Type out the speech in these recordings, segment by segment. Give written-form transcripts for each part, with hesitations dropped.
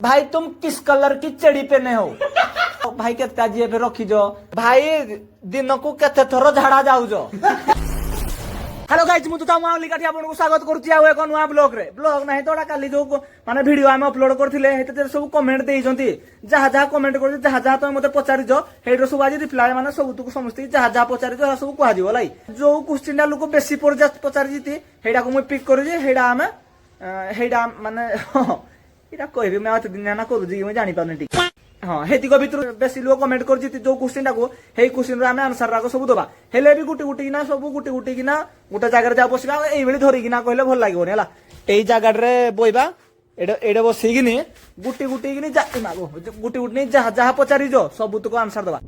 भाई तुम किस कलर की चेड़ी पहने हो भाई केता जी पे रखीज भाई दिन को केते थर झाड़ा जाऊज हेलो गाइस मु तो माउली काठी आपन स्वागत करूची आ एक नुआ ब्लॉग रे ब्लॉग नाही तोडा काली जो माने वीडियो हम अपलोड करथिले हेते सब कमेंट देइछंती जहा जहा कमेंट कर जहा जहा तो मते पचारिज हेडो सब आज रिप्लाई माने सब तुक समस्त जहा जहा पचारिज सब कहा जीव लाई जो क्वेश्चन लोक बेसी पचारि जीती हेडा को मु पिक करू जे हेडा हम हेडा माने इरा कहबे मैं अते दिन ना करू जी मैं जानि पाने ठीक हां हेतिको भितर बेसी लोग कमेंट कर जीती जो क्वेश्चन टाको हे क्वेश्चन रे हम आंसर राको सब दबा हेले भी गुटी गुटी किना सब गुटी गुटी किना गोटे जगह जा बसिबा एई बेली धरि किना कहले भल लागोनी हला एई जगह रे बोइबा एडे एडे बसी किनी गुटी गुटी किनी जाति मागो गुटी गुटी जहा जहा पचारि जो सब तुको आंसर दबा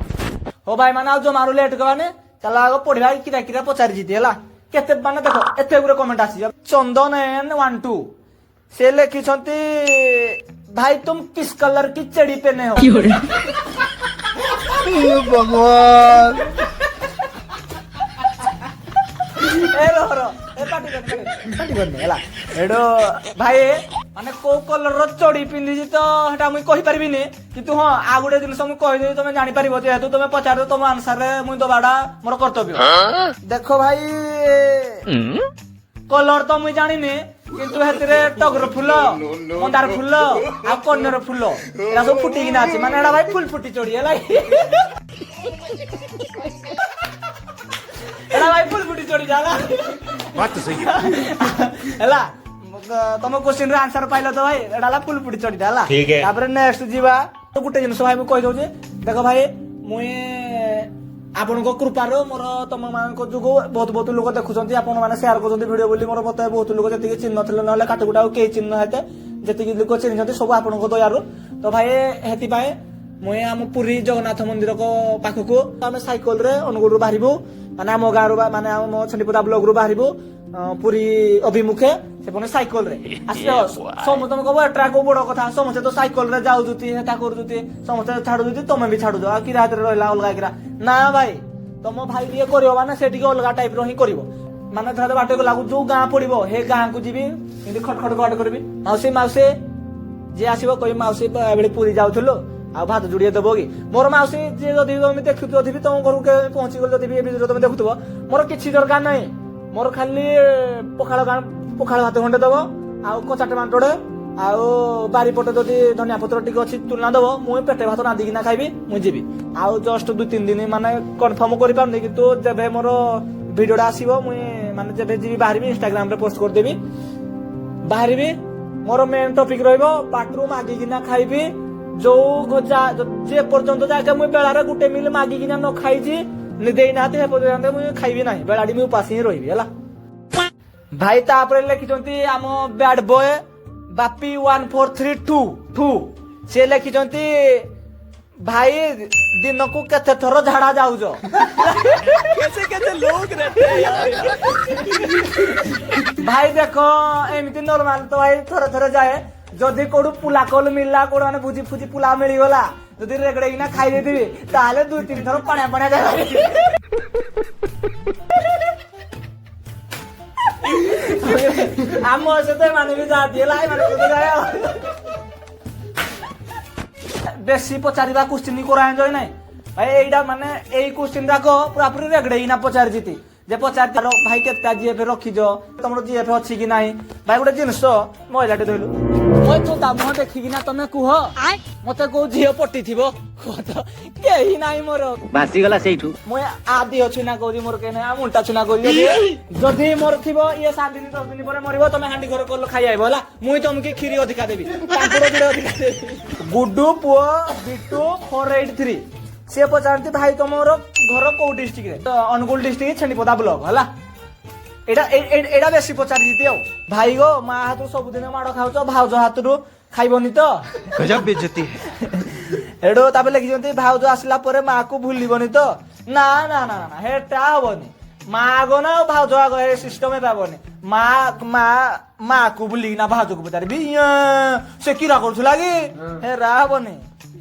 हो भाई माने जो मारू लेट करवाने चला आगो पढिबा किरा किरा पचारि जीती हला केते माने देखो एते गुरे कमेंट आसी चंदन एन 12 से लिखी भाई तुम किस कलर की चेड़ी पहने हो भगवान भाई माने को कलर रो चोड़ी पिंधी तो हटा मुई कहि परबिनी किंतु हां आ गुडे जिनस मु कहि दे तमे जानि परिबो जेहेतु तमे पचारो तम आंसर रे मुई दबाडा मोर कर्तव्य देखो भाई कलर तो मुई जानिनी किंतु हेतरे टगर फुल मंदार फुल आ कन्यर फुल एरा सब फुटी किना अछि माने एडा भाई फुल फुटी चोड़ी हला एडा भाई फुल फुटी चोड़ी जाला बात तो सही हला तम क्वेश्चन रे आंसर पाइलो तो भाई एडाला फुल फुटी चोड़ी डाला ठीक है तापर नेक्स्ट जीवा तो गुटे जिनस भाई मु कहि दउ जे देखो भाई मुई आपण को कृपारो मोर तम मान को जुगो बहुत बहुत लोग देखुछंती आपण माने शेयर करछंती वीडियो बोली मोर मते बहुत लोग जति चिन्ह थले नले काटगुडा के चिन्ह हेते जति लोग चिन्हछंती सब आपण को दयारु तो भाई हेति पाए मुई हम पुरी जगन्नाथ मंदिर को पाखु को हम साइकल रे अनुगुरु बाहरिबो माने हम गारो माने हम छंडीपुरा ब्लॉक रो बाहरिबो पुरी अभिमुखे से पने साइकल रे आसे समस्त को ट्रैक को बड़ कथा समस्त तो साइकल रे जाउ जुती हेता कर जुती समस्त छाडु जुती तमे भी छाडु आ कि रात रे रहला अलगा किरा ना भाई तम भाई ये करियो माने सेठी के अलगा टाइप रो ही करिवो माने धर बाटे को लागु जो गां पड़िबो हे गां को जीबी इndi खटखट गट करबी माउसी माउसी जे आसीबो कहि माउसी बेले पुरी जाउथलो आ भात जुड़िए देबो कि मोर माउसी जे जदी तुम देखुतो थबी तुम घर के पहुंची गल जदी ए वीडियो तुम देखुतो मोर किछि दरकार नै मोर खाली पखाळ भात खंडे दबो आ कचाटे मांटोडे आ बारी पटे जदी धनिया पत्र टिक अछि तुलना दबो मु पेटे भात रांदी किना खाइबी मु जीबी आ जस्ट 2-3 दिन माने कंफर्म करि पाम नै किंतु जेबे मोर वीडियोडा आसीबो मु माने जेबे जीबी बाहरबी इंस्टाग्राम रे पोस्ट कर देबी बाहरबी मोर मेन टॉपिक रहइबो बाथरूम मागी किना खाइबी जो गजा जे पर्यंत जाके मु बेला रे गुटे मिल मागी किना न खाइजी नि देई नाते हे पर्यंत मु खाइबी नाही बेलाडी मु उपास ही रहिबी हला भाई तापरे लिखिचंती हम बैड बॉय बापी 1432 से लिखिचंती भाई दिन को केते थर झाड़ा जाउजो कैसे कैसे लोग रहते हैं यार भाई देखो एमिति नॉर्मल तो भाई थर थर जाए जदी कोडू पुला कल मिलला कोड माने भुजी फुजी पुला मिली गला जदी रेगड़े ना खाइ देबी ताले 2-3 थर पाणा पाणा जाए हम से तो माने भी जाती लाई माने को जाए बेसी पचारिबा क्वेश्चन कोरा एन्जॉय नै भाई एइडा माने एई क्वेश्चन राको पूरा पूरी रेगड़े ना पचार जीती जे पचार तारो भाई केता जीएफ रखी जो तमरो जीएफ अछि कि नाही भाई गुटे जिंस महिलाटे धइलु मोय तो दाम देखि कि ना तमे कुह मते को झियो पट्टी थिबो केही नाही मोर बासी गला सेठू मोय आदि अछि ना कोरी मोर केने आ उल्टा छुना कोरी जदी मोर थिबो ये 7 दिन 10 दिन परे मरिबो तमे हांडी घर कोल खाइ आइबो हला मुई तमके खीरी अधिका देबी पांपड़ बिड़ अधिका देबी गुड्डू पो बिट्टू 483 से पचारती भाई तुमर घर को डिस्ट्रिक्ट रे तो अनुगुल डिस्ट्रिक्ट छेनीपदा ब्लॉक हला एडा एडा बेसी पचारि जीती हो भाई गो मा हातु सब दिन माड खाउचो भाउजो हातु खाइबोनी तो गजब बेइज्जती एडो ताबे लगी जंती भाउजो आसला परे मा को भूलिबोनी तो ना ना ना ना हेटा होबोनी मा गो ना भाउजो गो ए सिस्टम में पाबोनी मा मा मा को भूली ना भाउजो को बतारबी से कीरा करथुला कि हे राहबोनी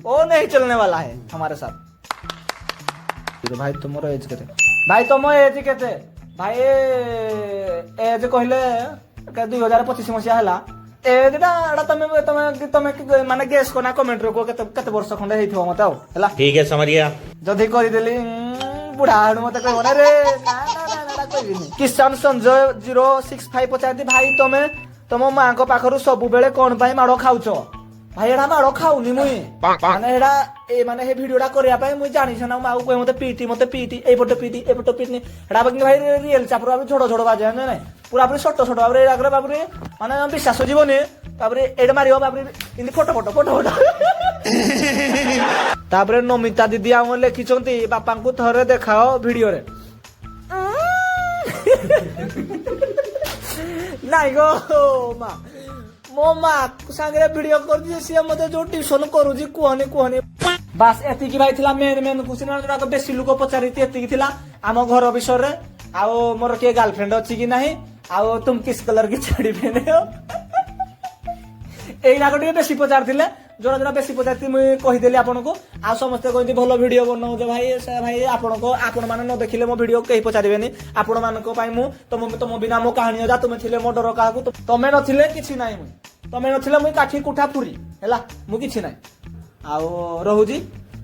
ओ नहीं चलने वाला है हमारे साथ भाई तुमरो एज केते भाई तुम एज केते भाई एज कहले 2025 मसिया हला ଏଟା ଏଟା ତମେ ତମେ ତମେ ମାନେ ଗେସ୍ କନା କମେଣ୍ଟ ରେ କୁହ କେତେ କେତେ ବର୍ଷ ଖଣ୍ଡେ ହେଇଥିବ ମତେ ଆଉ ହେଲା ठीक है समझ गया ଯଦି କରିଦେଲି ବୁଢା ଆଡୁ ମତେ କହିବ ନା ରେ ନା ନା ନା ନା କହିବିନି। କିଷାନ ସଞ୍ଜୟ 065 ପଚାରନ୍ତି ଭାଇ ତମେ ତମ ମାଙ୍କ ପାଖରୁ ସବୁବେଳେ କଣ ପାଇଁ ମାଡ ଖାଉଛ? ଭାଇ ଏଟା ମାଡ ଖାଉନି ମୁଇଁ ମାନେ ଏଟା ମାନେ ଏ ଭିଡିଓ ଟା କରିବା ପାଇଁ ମୁଇଁ ଜାଣିଛ ନା ମାକୁ କହେ ମତେ ପିଟି ଏଇପଟେ ପିଟି ଏଟା କିନ୍ତୁ ଭାଇ ରିଏଲ ଚାପୁରା ଝଡ ଝଡ ବାଜେ ନାଇଁ ପୁରା ପୁରି ଛୋଟ ଛୋଟ ଭାବରେ ଏଇଟା ବାବୁରେ ମାନେ ବିଶ୍ୱାସ ଯିବନି ତାପରେ ଏଇଟା ମାରିବ ବାବୁରେ ଏମିତି ଫଟୋ ତାପରେ ନମିତା ଦିଦି ଆମ ଲେଖିଛନ୍ତି ବାପାଙ୍କୁ ଥରେ ଦେଖାଅ ଭିଡିଓରେ ନାଇଁ ଗୋ ମା ମୋ ମା ସାଙ୍ଗରେ ଭିଡିଓ କରୁଛି ସିଏ ମତେ ଯୋଉ ଟ୍ୟୁସନ କରୁଛି କୁହନି ବାସ୍ ଏତିକି ଭାଇ ଥିଲା ମେନ୍ କ୍ୱେଶ୍ଚିନ୍ ଯୋଉଟା ବେଶୀ ଲୋକ ପଚାରିଛି ଏତିକି ଥିଲା ଆମ ଘର ବିଷୟରେ ଆଉ ମୋର କିଏ ଗାର୍ଲଫ୍ରେଣ୍ଡ ଅଛି କି ନାହିଁ ଆଉ ତୁମ କିସ୍ କଲର କି ଶାଢୀ ପେନେ ହୋ ଏଇନାକ ଟିକେ ବେଶୀ ପଚାରିଥିଲେ ଯୋଉଟା ଯୋଉଟା ବେଶୀ ପଚାରିଥିଲି ମୁଇଁ କହିଦେଲି ଆପଣଙ୍କୁ ଆଉ ସମସ୍ତେ କହନ୍ତି ଭଲ ଭିଡିଓ ବନଉଛ ଭାଇ ଭାଇ ଆପଣ ମାନେ ନ ଦେଖିଲେ ମୋ ଭିଡିଓ କେହି ପଚାରିବେନି ଆପଣ ମାନଙ୍କ ପାଇଁ ମୁଁ ତମ ବିନା ମୋ କାହାଣୀ ଅଧା ତୁମେ ଥିଲେ ମୋ ଡର କାହାକୁ ତମେ ନଥିଲେ କିଛି ନାହିଁ ମୁଇଁ ତମେ ନଥିଲେ ମୁଇଁ କାଠି କୁଠା ପୁରୀ ହେଲା ମୁଁ କିଛି ନାହିଁ ଆଉ ରହୁଛି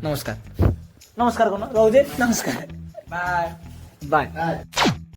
ନମସ୍କାର କଣ ରହୁଛି ନମସ୍କାର ବାଏ।